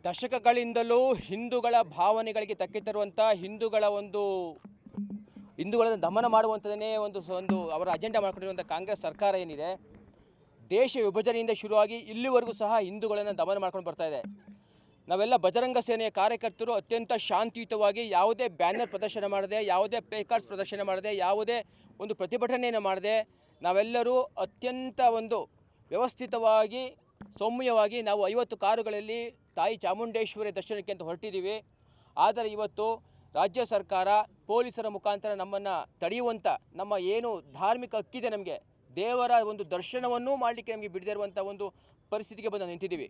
ದಶಕಗಳಿಂದಲೂ ಹಿಂದೂಗಳ ಭಾವನೆಗಳಿಗೆ ಧಕ್ಕೆ ತರುವಂಥ ಹಿಂದೂಗಳನ್ನು ದಮನ ಮಾಡುವಂಥದ್ದನ್ನೇ ಒಂದು ಅವರ ಅಜೆಂಡಾ ಮಾಡಿಕೊಂಡಿರುವಂಥ ಕಾಂಗ್ರೆಸ್ ಸರ್ಕಾರ ಏನಿದೆ, ದೇಶ ವಿಭಜನೆಯಿಂದ ಶುರುವಾಗಿ ಇಲ್ಲಿವರೆಗೂ ಸಹ ಹಿಂದೂಗಳನ್ನು ದಮನ ಮಾಡ್ಕೊಂಡು ಬರ್ತಾ ಇದೆ. ನಾವೆಲ್ಲ ಬಜರಂಗ ಸೇನೆಯ ಕಾರ್ಯಕರ್ತರು ಅತ್ಯಂತ ಶಾಂತಿಯುತವಾಗಿ ಯಾವುದೇ ಬ್ಯಾನರ್ ಪ್ರದರ್ಶನ ಮಾಡದೆ, ಯಾವುದೇ ಪ್ಲೇ ಕಾರ್ಡ್ಸ್ ಪ್ರದರ್ಶನ ಮಾಡದೆ, ಯಾವುದೇ ಒಂದು ಪ್ರತಿಭಟನೆಯನ್ನು ಮಾಡದೆ ನಾವೆಲ್ಲರೂ ಅತ್ಯಂತ ವ್ಯವಸ್ಥಿತವಾಗಿ ಸೌಮ್ಯವಾಗಿ ನಾವು 50 ಕಾರುಗಳಲ್ಲಿ ತಾಯಿ ಚಾಮುಂಡೇಶ್ವರಿ ದರ್ಶನಕ್ಕೆ ಅಂತ ಹೊರಟಿದ್ದೀವಿ. ಆದರೆ ಇವತ್ತು ರಾಜ್ಯ ಸರ್ಕಾರ ಪೊಲೀಸರ ಮುಖಾಂತರ ನಮ್ಮನ್ನು ತಡೆಯುವಂಥ, ನಮ್ಮ ಏನು ಧಾರ್ಮಿಕ ಹಕ್ಕಿದೆ, ನಮಗೆ ದೇವರ ಒಂದು ದರ್ಶನವನ್ನೂ ಮಾಡಲಿಕ್ಕೆ ನಮಗೆ ಬಿಡದೇ ಇರುವಂಥ ಒಂದು ಪರಿಸ್ಥಿತಿಗೆ ಬಂದು ನಿಂತಿದ್ದೀವಿ.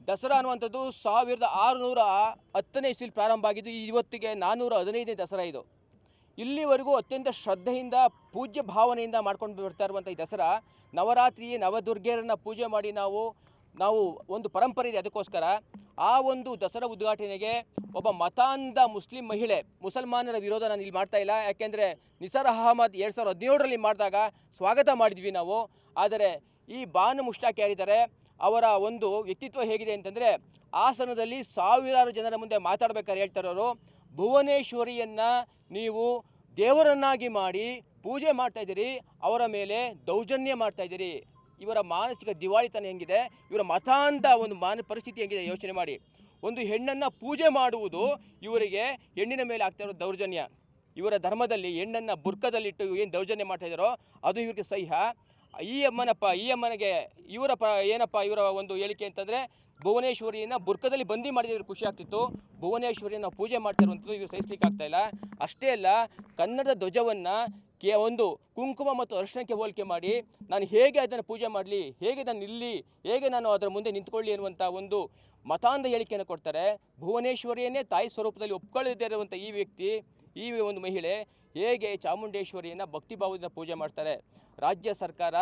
ದಸರಾ ಅನ್ನುವಂಥದ್ದು 1610ನೇ ಇಸ್ವಿಯಲ್ಲಿ ಪ್ರಾರಂಭ ಆಗಿದ್ದು, ಇವತ್ತಿಗೆ 415ನೇ ದಸರಾ ಇದು. ಇಲ್ಲಿವರೆಗೂ ಅತ್ಯಂತ ಶ್ರದ್ಧೆಯಿಂದ ಪೂಜ್ಯ ಭಾವನೆಯಿಂದ ಮಾಡ್ಕೊಂಡು ಬರ್ತಾ ಇರುವಂಥ ಈ ದಸರಾ, ನವರಾತ್ರಿ ನವದುರ್ಗೆಯರನ್ನು ಪೂಜೆ ಮಾಡಿ ನಾವು ಒಂದು ಪರಂಪರೆ ಇದೆ. ಅದಕ್ಕೋಸ್ಕರ ಆ ಒಂದು ದಸರಾ ಉದ್ಘಾಟನೆಗೆ ಒಬ್ಬ ಮತಾಂಧ ಮುಸ್ಲಿಂ ಮಹಿಳೆ, ಮುಸಲ್ಮಾನರ ವಿರೋಧ ನಾನು ಇಲ್ಲಿ ಮಾಡ್ತಾ ಇಲ್ಲ, ಯಾಕೆಂದರೆ ನಿಸಾರ್ ಅಹಮದ್ 2017ರಲ್ಲಿ ಮಾಡಿದಾಗ ಸ್ವಾಗತ ಮಾಡಿದ್ವಿ ನಾವು. ಆದರೆ ಈ ಬಾನು ಮುಷ್ತಾಕ್ ಯಾರಿದ್ದಾರೆ, ಅವರ ಒಂದು ವ್ಯಕ್ತಿತ್ವ ಹೇಗಿದೆ ಅಂತಂದರೆ, ಆಸನದಲ್ಲಿ ಸಾವಿರಾರು ಜನರ ಮುಂದೆ ಮಾತಾಡಬೇಕಾದ್ರೆ ಹೇಳ್ತಾರವರು, ಭುವನೇಶ್ವರಿಯನ್ನು ನೀವು ದೇವರನ್ನಾಗಿ ಮಾಡಿ ಪೂಜೆ ಮಾಡ್ತಾಯಿದ್ದೀರಿ, ಅವರ ಮೇಲೆ ದೌರ್ಜನ್ಯ ಮಾಡ್ತಾಯಿದ್ದೀರಿ. ಇವರ ಮಾನಸಿಕ ದಿವಾಳಿತನ ಹೆಂಗಿದೆ, ಇವರ ಮತಾಂಧ ಒಂದು ಪರಿಸ್ಥಿತಿ ಹೆಂಗಿದೆ ಯೋಚನೆ ಮಾಡಿ. ಒಂದು ಹೆಣ್ಣನ್ನು ಪೂಜೆ ಮಾಡುವುದು ಇವರಿಗೆ ಹೆಣ್ಣಿನ ಮೇಲೆ ಆಗ್ತಾ ಇರೋ ದೌರ್ಜನ್ಯ. ಇವರ ಧರ್ಮದಲ್ಲಿ ಹೆಣ್ಣನ್ನು ಬುರ್ಕದಲ್ಲಿಟ್ಟು ಏನು ದೌರ್ಜನ್ಯ ಮಾಡ್ತಾಯಿದ್ದಾರೋ ಅದು ಇವರಿಗೆ ಸಹ್ಯ. ಈ ಅಮ್ಮನಿಗೆ ಇವರ ಒಂದು ಹೇಳಿಕೆ ಅಂತಂದರೆ, ಭುವನೇಶ್ವರಿಯನ್ನು ಬುರ್ಕದಲ್ಲಿ ಬಂದಿ ಮಾಡಿದ್ರೆ ಖುಷಿ ಆಗ್ತಿತ್ತು, ಭುವನೇಶ್ವರಿಯನ್ನು ನಾವು ಪೂಜೆ ಮಾಡ್ತಾ ಇರುವಂಥದ್ದು ಇವರು ಸಹಿಸ್ಲಿಕ್ಕೆ ಆಗ್ತಾಯಿಲ್ಲ. ಅಷ್ಟೇ ಅಲ್ಲ, ಕನ್ನಡದ ಧ್ವಜವನ್ನು ಒಂದು ಕುಂಕುಮ ಮತ್ತು ಅರಿಶಿಣಕ್ಕೆ ಹೋಲಿಕೆ ಮಾಡಿ ನಾನು ಹೇಗೆ ಅದನ್ನು ಪೂಜೆ ಮಾಡಲಿ, ಹೇಗೆ ನಾನು ಹೇಗೆ ನಾನು ಅದರ ಮುಂದೆ ನಿಂತ್ಕೊಳ್ಳಿ ಅನ್ನುವಂಥ ಒಂದು ಮತಾಂಧ ಹೇಳಿಕೆಯನ್ನು ಕೊಡ್ತಾರೆ. ಭುವನೇಶ್ವರಿಯನ್ನೇ ತಾಯಿ ಸ್ವರೂಪದಲ್ಲಿ ಒಪ್ಕೊಳ್ಳದೇ ಇರುವಂಥ ಈ ವ್ಯಕ್ತಿ, ಈ ಒಂದು ಮಹಿಳೆ ಹೇಗೆ ಚಾಮುಂಡೇಶ್ವರಿಯನ್ನು ಭಕ್ತಿಭಾವದಿಂದ ಪೂಜೆ ಮಾಡ್ತಾರೆ? ರಾಜ್ಯ ಸರ್ಕಾರ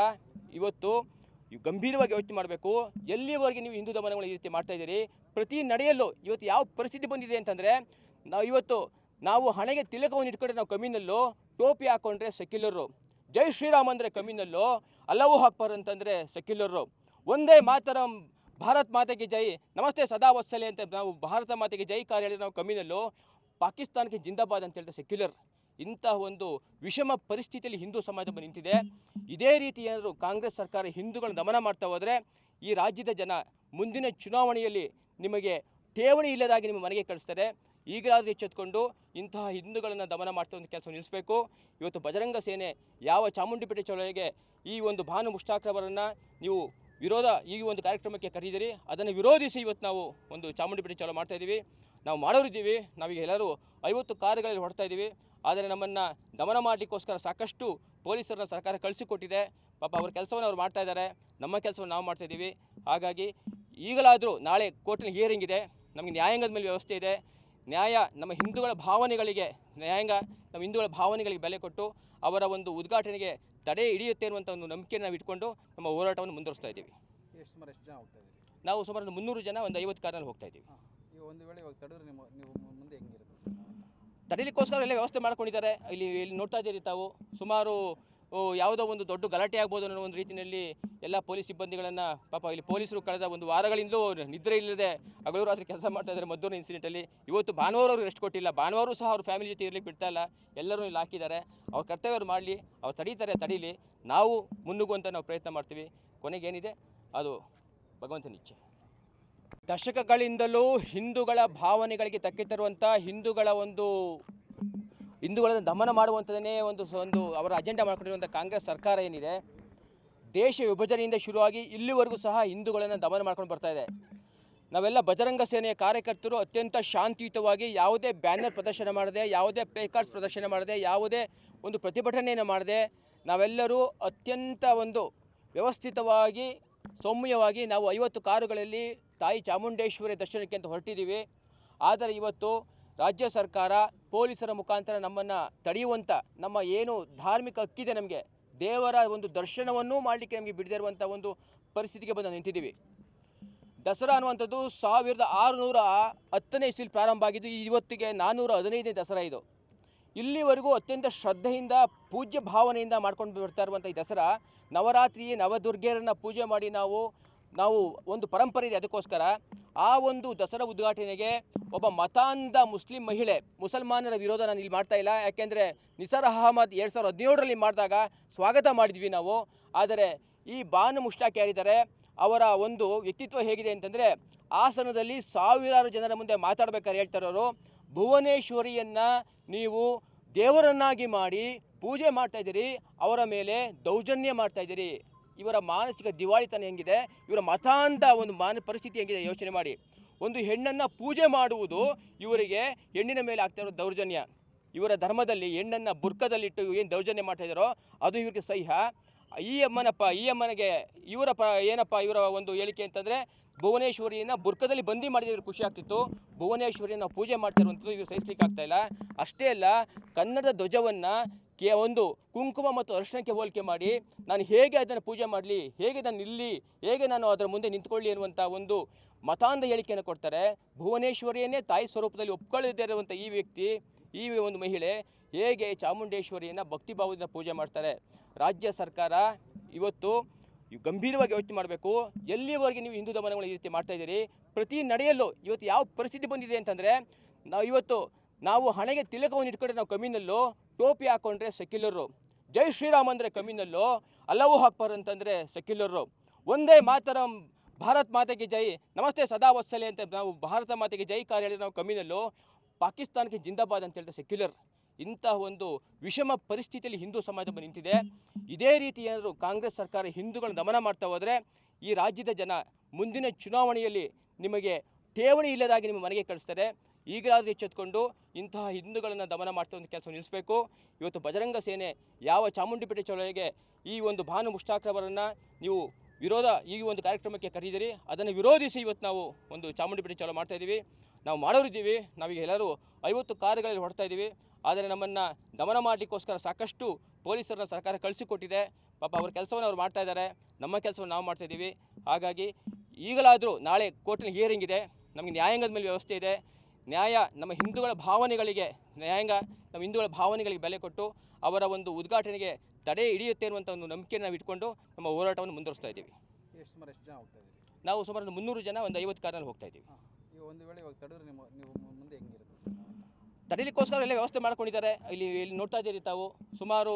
ಇವತ್ತು ಗಂಭೀರವಾಗಿ ಯೋಚನೆ ಮಾಡಬೇಕು. ಎಲ್ಲಿವರೆಗೆ ನೀವು ಹಿಂದೂ ದಮನಗಳು ಈ ರೀತಿ ಮಾಡ್ತಾಯಿದ್ದೀರಿ? ಪ್ರತಿ ನಡೆಯಲ್ಲೂ ಇವತ್ತು ಯಾವ ಪರಿಸ್ಥಿತಿ ಬಂದಿದೆ ಅಂತಂದರೆ, ನಾವು ಹಣೆಗೆ ತಿಲಕವನ್ನು ಇಟ್ಕೊಂಡ್ರೆ ನಾವು ಕಮ್ಮಿನಲ್ಲೂ, ಟೋಪಿ ಹಾಕ್ಕೊಂಡ್ರೆ ಸೆಕ್ಯುಲರು, ಜೈ ಶ್ರೀರಾಮ್ ಅಂದರೆ ಕಮ್ಮಿನಲ್ಲೂ, ಅಲ್ಲವೂ ಹಾಕ್ಬಾರ್ದು ಅಂತಂದರೆ ಸೆಕ್ಯುಲರು, ಒಂದೇ ಮಾತರಂ ಭಾರತ್ ಮಾತೆಗೆ ಜೈ, ನಮಸ್ತೆ ಸದಾ ವತ್ಸಲೆ ಅಂತ ನಾವು ಭಾರತ ಮಾತೆಗೆ ಜೈ ಕಾರ್ಯ ಹೇಳಿದ್ರೆ ನಾವು ಕಮ್ಮಿನಲ್ಲೂ, ಪಾಕಿಸ್ತಾನಕ್ಕೆ ಜಿಂದಾಬಾದ್ ಅಂತ ಹೇಳ್ತಾರೆ ಸೆಕ್ಯುಲರ್. ಇಂತಹ ಒಂದು ವಿಷಮ ಪರಿಸ್ಥಿತಿಯಲ್ಲಿ ಹಿಂದೂ ಸಮಾಜ ಬಂದು ನಿಂತಿದೆ. ಇದೇ ರೀತಿ ಏನಾದರೂ ಕಾಂಗ್ರೆಸ್ ಸರ್ಕಾರ ಹಿಂದೂಗಳನ್ನು ದಮನ ಮಾಡ್ತಾ ಹೋದರೆ ಈ ರಾಜ್ಯದ ಜನ ಮುಂದಿನ ಚುನಾವಣೆಯಲ್ಲಿ ನಿಮಗೆ ಠೇವಣಿ ಇಲ್ಲದಾಗಿ ನಿಮ್ಮ ಮನೆಗೆ ಕಳಿಸ್ತಾರೆ. ಈಗಲಾದರೂ ಎಚ್ಚೆತ್ತುಕೊಂಡು ಇಂತಹ ಹಿಂದೂಗಳನ್ನು ದಮನ ಮಾಡ್ತಾ ಒಂದು ಕೆಲಸ ನಿಲ್ಲಿಸಬೇಕು. ಇವತ್ತು ಬಜರಂಗ ಸೇನೆ ಯಾವ ಚಾಮುಂಡಿಪೇಟೆ ಚಳವಳಿಗೆ ಈ ಒಂದು ಬಾನು ಮುಷ್ತಾಕ್ರವರನ್ನು ನೀವು ಈ ಒಂದು ಕಾರ್ಯಕ್ರಮಕ್ಕೆ ಕರೆದಿದ್ದೀರಿ, ಅದನ್ನು ವಿರೋಧಿಸಿ ಇವತ್ತು ನಾವು ಒಂದು ಚಾಮುಂಡಿಪೇಟೆ ಚಳವಳಿ ಮಾಡ್ತಾಯಿದ್ದೀವಿ. ನಾವು ಮಾಡೋರಿದ್ದೀವಿ. ನಾವೀಗ ಎಲ್ಲರೂ 50 ಕಾರುಗಳಲ್ಲಿ ಹೊಡ್ತಾ ಇದ್ದೀವಿ. ಆದರೆ ನಮ್ಮನ್ನು ದಮನ ಮಾಡಲಿಕ್ಕೋಸ್ಕರ ಸಾಕಷ್ಟು ಪೊಲೀಸರನ್ನ ಸರ್ಕಾರ ಕಳಿಸಿಕೊಟ್ಟಿದೆ. ಪಾಪ ಅವ್ರ ಕೆಲಸವನ್ನು ಅವ್ರು ಮಾಡ್ತಾ ಇದ್ದಾರೆ, ನಮ್ಮ ಕೆಲಸವನ್ನು ನಾವು ಮಾಡ್ತಾಯಿದ್ದೀವಿ. ಹಾಗಾಗಿ ಈಗಲಾದರೂ ನಾಳೆ ಕೋರ್ಟಿನ ಹಿಯರಿಂಗ್ ಇದೆ, ನಮಗೆ ನ್ಯಾಯಾಂಗದ ಮೇಲೆ ವ್ಯವಸ್ಥೆ ಇದೆ. ನಮ್ಮ ಹಿಂದೂಗಳ ಭಾವನೆಗಳಿಗೆ ಬೆಲೆ ಕೊಟ್ಟು ಅವರ ಒಂದು ಉದ್ಘಾಟನೆಗೆ ತಡೆ ಹಿಡಿಯುತ್ತೆ ಅನ್ನುವಂಥ ಒಂದು ನಂಬಿಕೆಯನ್ನು ನಾವು ಇಟ್ಕೊಂಡು ನಮ್ಮ ಹೋರಾಟವನ್ನು ಮುಂದುವರಿಸ್ತಾ ಇದ್ದೀವಿ. ಸುಮಾರು ಎಷ್ಟು ಜನ ಹೋಗ್ತಾ ಇದ್ದೀವಿ? ನಾವು ಸುಮಾರು 300 ಜನ ಒಂದು 50 ಕಾರಲ್ಲಿ ಹೋಗ್ತಾ ಇದ್ದೀವಿ. ಈಗ ಒಂದು ವೇಳೆ ಇವಾಗ ತಡೆದ್ರೆ ನೀವು ಮುಂದೆ ಹೆಂಗಿರುತ್ತೆ? ತಡೀಲಿಕ್ಕೋಸ್ಕರ ಎಲ್ಲ ವ್ಯವಸ್ಥೆ ಮಾಡ್ಕೊಂಡಿದ್ದಾರೆ. ಇಲ್ಲಿ ನೋಡ್ತಾ ಇದ್ದೀರಿ ತಾವು, ಸುಮಾರು ಯಾವುದೋ ಒಂದು ದೊಡ್ಡ ಗಲಾಟೆ ಆಗ್ಬೋದು ಅನ್ನೋ ಒಂದು ರೀತಿಯಲ್ಲಿ ಎಲ್ಲ ಪೊಲೀಸ್ ಸಿಬ್ಬಂದಿಗಳನ್ನು, ಪಾಪ ಇಲ್ಲಿ ಪೊಲೀಸರು ಕಳೆದ ಒಂದು ವಾರಗಳಿಂದಲೂ ನಿದ್ರೆ ಇಲ್ಲದೆ ಹಗಲು ರಾತ್ರಿ ಕೆಲಸ ಮಾಡ್ತಾ ಇದ್ದಾರೆ. ಮದ್ದೂರು ಇನ್ಸಿಡೆಂಟಲ್ಲಿ ಇವತ್ತು ಭಾನುವಾರ ಅವರು ರೆಸ್ಟ್ ಕೊಟ್ಟಿಲ್ಲ, ಭಾನುವಾರ ಸಹ ಅವ್ರ ಫ್ಯಾಮಿಲಿ ಜೊತೆ ಇರಲಿಕ್ಕೆ ಬಿಡ್ತಾ ಇಲ್ಲ. ಎಲ್ಲರೂ ಇಲ್ಲಿ ಹಾಕಿದ್ದಾರೆ. ಅವ್ರ ಕರ್ತವ್ಯರು ಮಾಡಲಿ, ಅವ್ರು ತಡೀಲಿ, ನಾವು ಮುನ್ನುಗ್ಗುವಂಥ ನಾವು ಪ್ರಯತ್ನ ಮಾಡ್ತೀವಿ. ಕೊನೆಗೇನಿದೆ ಅದು ಭಗವಂತನ ಇಚ್ಛೆ. ದಶಕಗಳಿಂದಲೂ ಹಿಂದೂಗಳ ಭಾವನೆಗಳಿಗೆ ಧಕ್ಕೆ ತರುವಂಥ ಹಿಂದೂಗಳನ್ನು ದಮನ ಮಾಡುವಂಥದ್ದನ್ನೇ ಒಂದು ಅವರ ಅಜೆಂಡಾ ಮಾಡಿಕೊಂಡಿರುವಂಥ ಕಾಂಗ್ರೆಸ್ ಸರ್ಕಾರ ಏನಿದೆ, ದೇಶ ವಿಭಜನೆಯಿಂದ ಶುರುವಾಗಿ ಇಲ್ಲಿವರೆಗೂ ಸಹ ಹಿಂದೂಗಳನ್ನು ದಮನ ಮಾಡ್ಕೊಂಡು ಬರ್ತಾ ಇದೆ. ನಾವೆಲ್ಲ ಬಜರಂಗ ಸೇನೆಯ ಕಾರ್ಯಕರ್ತರು ಅತ್ಯಂತ ಶಾಂತಿಯುತವಾಗಿ ಯಾವುದೇ ಬ್ಯಾನರ್ ಪ್ರದರ್ಶನ ಮಾಡದೆ, ಯಾವುದೇ ಪ್ಲೇ ಕಾರ್ಡ್ಸ್ ಪ್ರದರ್ಶನ ಮಾಡದೆ, ಯಾವುದೇ ಒಂದು ಪ್ರತಿಭಟನೆಯನ್ನು ಮಾಡದೆ ನಾವೆಲ್ಲರೂ ಅತ್ಯಂತ ವ್ಯವಸ್ಥಿತವಾಗಿ ಸೌಮ್ಯವಾಗಿ ನಾವು 50 ಕಾರುಗಳಲ್ಲಿ ತಾಯಿ ಚಾಮುಂಡೇಶ್ವರಿ ದರ್ಶನಕ್ಕೆ ಅಂತ ಹೊರಟಿದ್ದೀವಿ. ಆದರೆ ಇವತ್ತು ರಾಜ್ಯ ಸರ್ಕಾರ ಪೊಲೀಸರ ಮುಖಾಂತರ ನಮ್ಮನ್ನು ತಡೆಯುವಂಥ, ನಮ್ಮ ಏನು ಧಾರ್ಮಿಕ ಹಕ್ಕಿದೆ, ನಮಗೆ ದೇವರ ಒಂದು ದರ್ಶನವನ್ನೂ ಮಾಡಲಿಕ್ಕೆ ನಮಗೆ ಬಿಡದೇ ಇರುವಂಥ ಒಂದು ಪರಿಸ್ಥಿತಿಗೆ ಬಂದು ನಿಂತಿದ್ದೀವಿ. ದಸರಾ ಅನ್ನುವಂಥದ್ದು 1610ನೇ ಇಸ್ವಿಯಲ್ಲಿ ಪ್ರಾರಂಭ ಆಗಿದ್ದು, ಇವತ್ತಿಗೆ 415ನೇ ದಸರಾ ಇದು. ಇಲ್ಲಿವರೆಗೂ ಅತ್ಯಂತ ಶ್ರದ್ಧೆಯಿಂದ ಪೂಜ್ಯ ಭಾವನೆಯಿಂದ ಮಾಡ್ಕೊಂಡು ಬರ್ತಾ ಇರುವಂಥ ಈ ದಸರಾ, ನವರಾತ್ರಿ ನವದುರ್ಗೆಯರನ್ನು ಪೂಜೆ ಮಾಡಿ ನಾವು ಒಂದು ಪರಂಪರೆ ಇದೆ. ಅದಕ್ಕೋಸ್ಕರ ಆ ಒಂದು ದಸರಾ ಉದ್ಘಾಟನೆಗೆ ಒಬ್ಬ ಮತಾಂಧ ಮುಸ್ಲಿಂ ಮಹಿಳೆ, ಮುಸಲ್ಮಾನರ ವಿರೋಧ ನಾನು ಇಲ್ಲಿ ಮಾಡ್ತಾ ಇಲ್ಲ, ಯಾಕೆಂದರೆ ನಿಸಾರ್ ಅಹಮದ್ 2017ರಲ್ಲಿ ಮಾಡಿದಾಗ ಸ್ವಾಗತ ಮಾಡಿದ್ವಿ ನಾವು. ಆದರೆ ಈ ಬಾನು ಮುಷ್ತಾಕ್ ಯಾರಿದ್ದಾರೆ, ಅವರ ಒಂದು ವ್ಯಕ್ತಿತ್ವ ಹೇಗಿದೆ ಅಂತಂದರೆ, ಹಾಸನದಲ್ಲಿ ಸಾವಿರಾರು ಜನರ ಮುಂದೆ ಮಾತಾಡಬೇಕಾದ್ರೆ ಹೇಳ್ತಾರವರು, ಭುವನೇಶ್ವರಿಯನ್ನು ನೀವು ದೇವರನ್ನಾಗಿ ಮಾಡಿ ಪೂಜೆ ಮಾಡ್ತಾಯಿದ್ದೀರಿ, ಅವರ ಮೇಲೆ ದೌರ್ಜನ್ಯ ಮಾಡ್ತಾಯಿದ್ದೀರಿ. ಇವರ ಮಾನಸಿಕ ದಿವಾಳಿತನ ಹೆಂಗಿದೆ, ಇವರ ಮತಾಂಧ ಒಂದು ಪರಿಸ್ಥಿತಿ ಹೆಂಗಿದೆ ಯೋಚನೆ ಮಾಡಿ. ಒಂದು ಹೆಣ್ಣನ್ನು ಪೂಜೆ ಮಾಡುವುದು ಇವರಿಗೆ ಹೆಣ್ಣಿನ ಮೇಲೆ ಆಗ್ತಾ ಇರೋ ದೌರ್ಜನ್ಯ. ಇವರ ಧರ್ಮದಲ್ಲಿ ಹೆಣ್ಣನ್ನು ಬುರ್ಕದಲ್ಲಿಟ್ಟು ಏನು ದೌರ್ಜನ್ಯ ಮಾಡ್ತಾ ಇದ್ದಾರೋ ಅದು ಇವರಿಗೆ ಸಹ್ಯ. ಈ ಅಮ್ಮನಿಗೆ ಇವರ ಒಂದು ಹೇಳಿಕೆ ಅಂತಂದರೆ, ಭುವನೇಶ್ವರಿಯನ್ನು ಬುರ್ಕದಲ್ಲಿ ಬಂದಿ ಮಾಡಿದ್ರೆ ಖುಷಿ ಆಗ್ತಿತ್ತು, ಭುವನೇಶ್ವರಿಯನ್ನು ಪೂಜೆ ಮಾಡ್ತಾ ಇರುವಂಥದ್ದು ಇವರು ಸಹಿಸ್ಲಿಕ್ಕೆ ಆಗ್ತಾ ಇಲ್ಲ. ಅಷ್ಟೇ ಅಲ್ಲ, ಕನ್ನಡದ ಧ್ವಜವನ್ನು ಒಂದು ಕುಂಕುಮ ಮತ್ತು ಅರಿಶಿಣಕ್ಕೆ ಹೋಲಿಕೆ ಮಾಡಿ ನಾನು ಹೇಗೆ ಅದನ್ನು ಪೂಜೆ ಮಾಡಲಿ, ಹೇಗೆ ನಾನು ನಿಲ್ಲಿ, ಹೇಗೆ ನಾನು ಅದರ ಮುಂದೆ ನಿಂತ್ಕೊಳ್ಳಿ ಅನ್ನುವಂಥ ಒಂದು ಮತಾಂಧ ಹೇಳಿಕೆಯನ್ನು ಕೊಡ್ತಾರೆ. ಭುವನೇಶ್ವರಿಯನ್ನೇ ತಾಯಿ ಸ್ವರೂಪದಲ್ಲಿ ಒಪ್ಕೊಳ್ಳದೇ ಇರುವಂಥ ಈ ವ್ಯಕ್ತಿ, ಈ ಒಂದು ಮಹಿಳೆ ಹೇಗೆ ಚಾಮುಂಡೇಶ್ವರಿಯನ್ನು ಭಕ್ತಿಭಾವದಿಂದ ಪೂಜೆ ಮಾಡ್ತಾರೆ. ರಾಜ್ಯ ಸರ್ಕಾರ ಇವತ್ತು ಗಂಭೀರವಾಗಿ ಯೋಚನೆ ಮಾಡಬೇಕು. ಎಲ್ಲಿವರೆಗೆ ನೀವು ಹಿಂದೂ ದಮನಗಳು ಈ ರೀತಿ ಮಾಡ್ತಾಯಿದ್ದೀರಿ? ಪ್ರತಿ ನಡೆಯಲ್ಲೂ ಇವತ್ತು ಯಾವ ಪರಿಸ್ಥಿತಿ ಬಂದಿದೆ ಅಂತಂದರೆ, ನಾವು ಹಣೆಗೆ ತಿಲಕವನ್ನು ಇಟ್ಕೊಂಡ್ರೆ ನಾವು ಕಮ್ಮಿನಲ್ಲೂ, ಟೋಪಿ ಹಾಕ್ಕೊಂಡ್ರೆ ಸೆಕ್ಯುಲರು, ಜೈ ಶ್ರೀರಾಮ್ ಅಂದರೆ ಕಮ್ಮಿನಲ್ಲೂ, ಅಲ್ಲವೂ ಹಾಕ್ಬಾರ್ದು ಅಂತಂದರೆ ಸೆಕ್ಯುಲರು, ಒಂದೇ ಮಾತರಂ ಭಾರತ್ ಮಾತೆಗೆ ಜೈ, ನಮಸ್ತೆ ಸದಾ ವತ್ಸಲೆ ಅಂತ ನಾವು ಭಾರತ ಮಾತೆಗೆ ಜೈ ಕಾರ್ಯ ಹೇಳಿದ್ರೆ ನಾವು ಕಮ್ಮಿನಲ್ಲೂ, ಪಾಕಿಸ್ತಾನಕ್ಕೆ ಜಿಂದಾಬಾದ್ ಅಂತ ಹೇಳ್ತಾರೆ ಸೆಕ್ಯುಲರ್. ಇಂತಹ ಒಂದು ವಿಷಮ ಪರಿಸ್ಥಿತಿಯಲ್ಲಿ ಹಿಂದೂ ಸಮಾಜ ಬಂದು ನಿಂತಿದೆ. ಇದೇ ರೀತಿ ಏನಾದರೂ ಕಾಂಗ್ರೆಸ್ ಸರ್ಕಾರ ಹಿಂದೂಗಳನ್ನ ದಮನ ಮಾಡ್ತಾ ಹೋದರೆ ಈ ರಾಜ್ಯದ ಜನ ಮುಂದಿನ ಚುನಾವಣೆಯಲ್ಲಿ ನಿಮಗೆ ಠೇವಣಿ ಇಲ್ಲದಾಗಿ ನಿಮ್ಮ ಮನೆಗೆ ಕಳಿಸ್ತಾರೆ. ಈಗಲಾದರೂ ಎಚ್ಚೆತ್ತುಕೊಂಡು ಇಂತಹ ಹಿಂದೂಗಳನ್ನು ದಮನ ಮಾಡ್ತಾ ಒಂದು ಕೆಲಸ ನಿಲ್ಲಿಸಬೇಕು. ಇವತ್ತು ಬಜರಂಗ ಸೇನೆ ಯಾವ ಚಾಮುಂಡಿಪೇಟೆ ಚಳವಳಿಗೆ ಈ ಒಂದು ಬಾನು ಮುಷ್ತಾಕ್ರವರನ್ನು ನೀವು ಈ ಒಂದು ಕಾರ್ಯಕ್ರಮಕ್ಕೆ ಕರೆದಿದ್ದೀರಿ, ಅದನ್ನು ವಿರೋಧಿಸಿ ಇವತ್ತು ನಾವು ಒಂದು ಚಾಮುಂಡಿಪೇಟೆ ಚಳವಳಿ ಮಾಡ್ತಾಯಿದ್ದೀವಿ. ನಾವು ಮಾಡೋರಿದ್ದೀವಿ. ನಾವೀಗ ಎಲ್ಲರೂ 50 ಕಾರುಗಳಲ್ಲಿ ಹೊಡ್ತಾ ಇದ್ದೀವಿ. ಆದರೆ ನಮ್ಮನ್ನು ದಮನ ಮಾಡಲಿಕ್ಕೋಸ್ಕರ ಸಾಕಷ್ಟು ಪೊಲೀಸರನ್ನ ಸರ್ಕಾರ ಕಳಿಸಿಕೊಟ್ಟಿದೆ. ಪಾಪ ಅವ್ರ ಕೆಲಸವನ್ನು ಅವ್ರು ಮಾಡ್ತಾ ಇದ್ದಾರೆ, ನಮ್ಮ ಕೆಲಸವನ್ನು ನಾವು ಮಾಡ್ತಾಯಿದ್ದೀವಿ. ಹಾಗಾಗಿ ಈಗಲಾದರೂ ನಾಳೆ ಕೋರ್ಟಿನ ಹಿಯರಿಂಗ್ ಇದೆ, ನಮಗೆ ನ್ಯಾಯಾಂಗದ ಮೇಲೆ ವ್ಯವಸ್ಥೆ ಇದೆ. ನಮ್ಮ ಹಿಂದೂಗಳ ಭಾವನೆಗಳಿಗೆ ಬೆಲೆ ಕೊಟ್ಟು ಅವರ ಒಂದು ಉದ್ಘಾಟನೆಗೆ ತಡೆ ಹಿಡಿಯುತ್ತೆ ಅನ್ನುವಂಥ ಒಂದು ನಂಬಿಕೆಯನ್ನು ನಾವು ಇಟ್ಕೊಂಡು ನಮ್ಮ ಹೋರಾಟವನ್ನು ಮುಂದುವರಿಸ್ತಾ ಇದ್ದೀವಿ. ಎಷ್ಟು ಜನ ಹೋಗ್ತಾ ಇದ್ದೀವಿ? ನಾವು ಸುಮಾರು 300 ಜನ, ಒಂದು 50 ಕಾರಲ್ಲಿ ಹೋಗ್ತಾ ಇದ್ದೀವಿ. ಈಗ ಒಂದು ವೇಳೆ ಇವಾಗ ತಡೆದ್ರೆ ನೀವು ಮುಂದೆ ಹೆಂಗಿರುತ್ತೆ? ತಡೀಲಿಕ್ಕೋಸ್ಕರ ಎಲ್ಲ ವ್ಯವಸ್ಥೆ ಮಾಡ್ಕೊಂಡಿದ್ದಾರೆ. ಇಲ್ಲಿ ನೋಡ್ತಾ ಇದ್ದೀರಿ ತಾವು, ಸುಮಾರು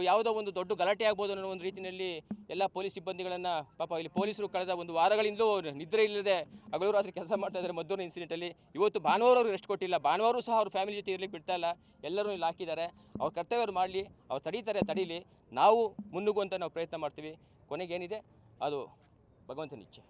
ಯಾವುದೋ ಒಂದು ದೊಡ್ಡ ಗಲಾಟೆ ಆಗ್ಬೋದು ಅನ್ನೋ ಒಂದು ರೀತಿಯಲ್ಲಿ ಎಲ್ಲ ಪೊಲೀಸ್ ಸಿಬ್ಬಂದಿಗಳನ್ನು, ಪಾಪ ಇಲ್ಲಿ ಪೊಲೀಸರು ಕಳೆದ ಒಂದು ವಾರಗಳಿಂದಲೂ ನಿದ್ರೆ ಇಲ್ಲದೆ ಹಗಲು ರಾತ್ರಿ ಕೆಲಸ ಮಾಡ್ತಾ ಇದ್ದಾರೆ. ಮದ್ದೂರು ಇನ್ಸಿಡೆಂಟಲ್ಲಿ ಇವತ್ತು ಭಾನುವಾರ ಅವ್ರಿಗೆ ರೆಸ್ಟ್ ಕೊಟ್ಟಿಲ್ಲ, ಭಾನುವಾರ ಸಹ ಅವ್ರ ಫ್ಯಾಮಿಲಿ ಜೊತೆ ಇರಲಿಕ್ಕೆ ಬಿಡ್ತಾ ಇಲ್ಲ. ಎಲ್ಲರೂ ಇಲ್ಲಿ ಹಾಕಿದ್ದಾರೆ. ಅವ್ರ ಕರ್ತವ್ಯರು ಮಾಡಲಿ, ಅವ್ರು ತಡೀಲಿ, ನಾವು ಮುನ್ನುಗ್ಗುವಂತ ನಾವು ಪ್ರಯತ್ನ ಮಾಡ್ತೀವಿ. ಕೊನೆಗೇನಿದೆ ಅದು ಭಗವಂತನ ಇಚ್ಛೆ.